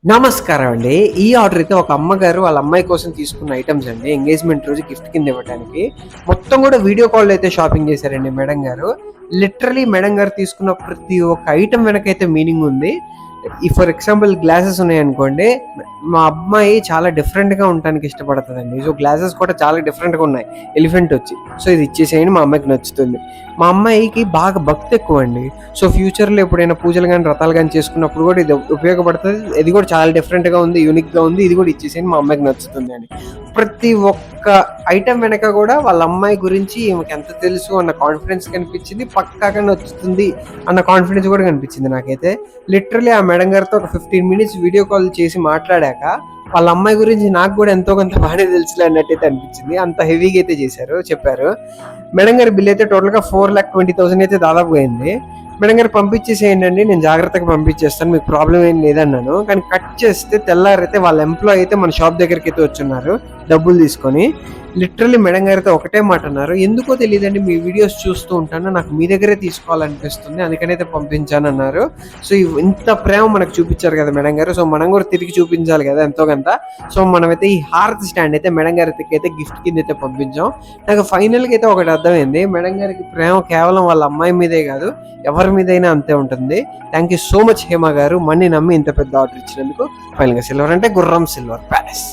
నమస్కారం అండి. ఈ ఆర్డర్ అయితే ఒక అమ్మగారు వాళ్ళ అమ్మాయి కోసం తీసుకున్న ఐటెమ్స్ అండి. ఎంగేజ్‌మెంట్ రోజు గిఫ్ట్ కింద ఇవ్వటానికి. మొత్తం కూడా వీడియో కాల్‌లో అయితే షాపింగ్ చేశారండి మేడం గారు. లిటరల్లీ మేడం గారు తీసుకున్న ప్రతి ఒక్క ఐటెమ్ వెనకైతే మీనింగ్ ఉంది. ఫర్ ఎగ్జాంపుల్ గ్లాసెస్ ఉన్నాయనుకోండి. మా అమ్మాయి చాలా డిఫరెంట్‌గా ఉండటానికి ఇష్టపడతదండి. సో, గ్లాసెస్ కూడా చాలా డిఫరెంట్‌గా ఉన్నాయి. ఎలిఫెంట్ వచ్చి. సో, ఇది ఇచ్చేసేయండి మా అమ్మాయికి నచ్చుతుంది. మా అమ్మాయికి బాగా భక్తి ఎక్కువండి. సో, ఫ్యూచర్‌లో ఎప్పుడైనా పూజలు గాని, వ్రతాలు గాని చేసుకున్నప్పుడు కూడా ఇది ఉపయోగపడతది. ఇది కూడా చాలా డిఫరెంట్‌గా ఉంది, యూనిక్‌గా ఉంది. ఇది కూడా ఇచ్చేసేయండి మా అమ్మాయికి నచ్చుతుంది అని. ప్రతి ఒక్క ఐటెమ్ వెనక కూడా వాళ్ళ అమ్మాయి గురించి ఈమెకి ఎంత తెలుసు అన్న కాన్ఫిడెన్స్ కనిపించింది. పక్కాగా నచ్చుతుంది అన్న కాన్ఫిడెన్స్ కూడా కనిపించింది నాకైతే. లిటరల్లీ ఆ మేడం గారితో ఒక 15 మినిట్స్ వీడియో కాల్ చేసి మాట్లాడాక వాళ్ళ అమ్మాయి గురించి నాకు కూడా ఎంతో కొంత బాగానే తెలుసులే అన్నట్టయితే అనిపించింది. అంత హెవీగా అయితే చెప్పారు. మేడం గారి బిల్ అయితే టోటల్‌గా 4,20,000 అయితే దాదాపుగా అయింది. మేడం గారు పంపించేసేయండి, నేను జాగ్రత్తగా పంపించేస్తాను, మీకు ప్రాబ్లం ఏం లేదన్నాను. కానీ కట్ చేస్తే తెల్లారైతే వాళ్ళ ఎంప్లాయీ అయితే మన షాప్ దగ్గరికి అయితే వచ్చున్నారు డబ్బులు తీసుకొని. లిటరల్లీ మేడం గారితో ఒకటే మాట అన్నారు, ఎందుకో తెలియదండి మీ వీడియోస్ చూస్తూ ఉంటాను, నాకు మీ దగ్గరే తీసుకోవాలనిపిస్తుంది, అందుకనైతే పంపించాను అన్నారు. సో ఇంత ప్రేమ మనకు చూపించారు కదా మేడం గారు. సో మనం కూడా తిరిగి చూపించాలి కదా ఎంతో కొంత. సో మనమైతే ఈ హారతి స్టాండ్ అయితే మేడం గారికి అయితే గిఫ్ట్ కింద అయితే పంపించాం. నాకు ఫైనల్గా అయితే ఒకటి అర్థమైంది, మేడం గారికి ప్రేమ కేవలం వాళ్ళ అమ్మాయి మీదే కాదు, ఎవరి మీదైనా అంతే ఉంటుంది. Thank you so much Hema గారు, మనీ నమ్మి ఇంత పెద్ద ఆర్డర్ ఇచ్చినందుకు. ఫైనల్గా సిల్వర్ అంటే గుర్రం సిల్వర్ ప్యాలెస్.